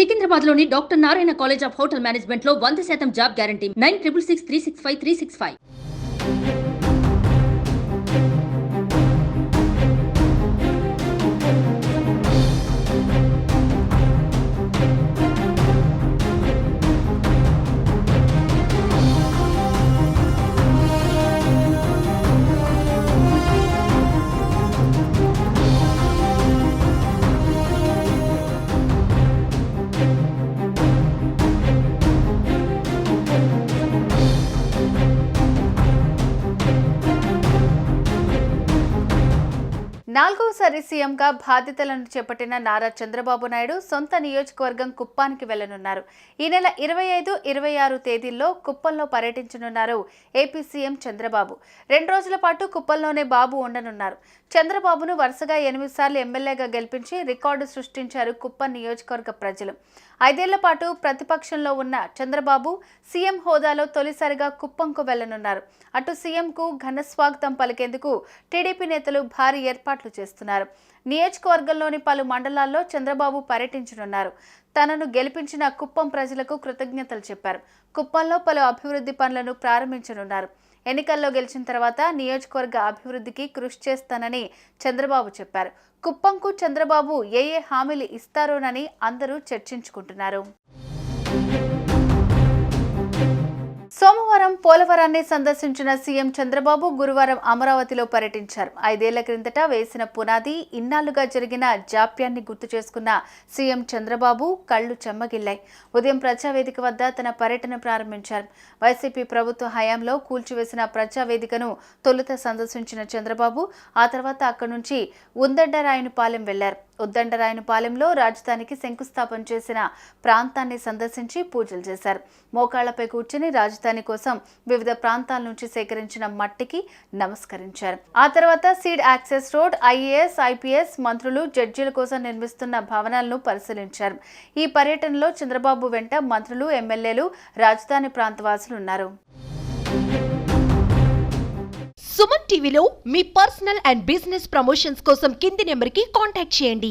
సికింద్రాబాద్లోని doctor Narayana college of hotel మేనేజ్మెంట్లో 100% job guarantee 966365 365. నాలుగోసారి సీఎంగా బాధ్యతలను చేపట్టిన నారా చంద్రబాబు నాయుడు సొంత నియోజకవర్గం కుప్పానికి వెళ్లనున్నారు. ఈ నెల 25, 26 తేదీల్లో కుప్పంలో పర్యటించనున్నారు ఏపీ సీఎం చంద్రబాబు. 2 రోజుల పాటు కుప్పంలోనే బాబు ఉండనున్నారు. చంద్రబాబును వరుసగా 8 సార్లు ఎమ్మెల్యేగా గెలిపించి రికార్డు సృష్టించారు కుప్పం నియోజకవర్గ ప్రజలు. 5 ఏళ్ల పాటు ప్రతిపక్షంలో ఉన్న చంద్రబాబు సీఎం హోదాలో తొలిసారిగా కుప్పంకు వెళ్లనున్నారు. అటు సీఎంకు ఘన స్వాగతం పలికేందుకు టీడీపీ నేతలు భారీ ఏర్పాట్లు చేస్తున్నారు. నియోజకవర్గంలోని పలు మండలాల్లో చంద్రబాబు పర్యటించనున్నారు. తనను గెలిపించిన కుప్పం ప్రజలకు కృతజ్ఞతలు చెప్పారు. కుప్పంలో పలు అభివృద్ధి పనులను ప్రారంభించనున్నారు. ఎన్నికల్లో గెలిచిన తర్వాత నియోజకవర్గ అభివృద్ధికి కృషి చేస్తానని చంద్రబాబు చెప్పారు. కుప్పంకు చంద్రబాబు ఏ హామీలు ఇస్తారోనని అందరూ చర్చించుకుంటున్నారు. సోమవారం పోలవరాన్ని సందర్శించిన సీఎం చంద్రబాబు గురువారం అమరావతిలో పర్యటించారు. 5 ఏళ్ల క్రిందట వేసిన పునాది, ఇన్నాళ్లుగా జరిగిన జాప్యాన్ని గుర్తు చేసుకున్న సీఎం చంద్రబాబు కళ్లు చెమ్మగిల్లాయి. ఉదయం ప్రజావేదిక వద్ద తన పర్యటన ప్రారంభించారు. వైసీపీ ప్రభుత్వ హయాంలో కూల్చివేసిన ప్రజావేదికను తొలుత సందర్శించిన చంద్రబాబు ఆ తర్వాత అక్కడి నుంచి ఉద్దండరాయునిపాలెం వెళ్లారు. ఉద్దండరాయునిపాలెంలో రాజధానికి శంకుస్థాపన చేసిన ప్రాంతాన్ని సందర్శించి పూజలు చేశారు. మోకాళ్లపై కూర్చుని రాజధాని కోసం వివిధ ప్రాంతాల నుంచి సేకరించిన మట్టికి నమస్కరించారు. ఆ తర్వాత seed access road, IAS, IPS మంత్రులు, జడ్జీల కోసం నిర్మిస్తున్న భవనాలను పరిశీలించారు. ఈ పర్యటనలో చంద్రబాబు వెంట మంత్రులు, ఎమ్మెల్యేలు, రాజధాని ప్రాంతవాసులు ఉన్నారు. సుమన్ టీవీలో మీ పర్సనల్ అండ్ బిజినెస్ ప్రమోషన్స్ కోసం కింది నెంబర్కి కాంటాక్ట్ చేయండి.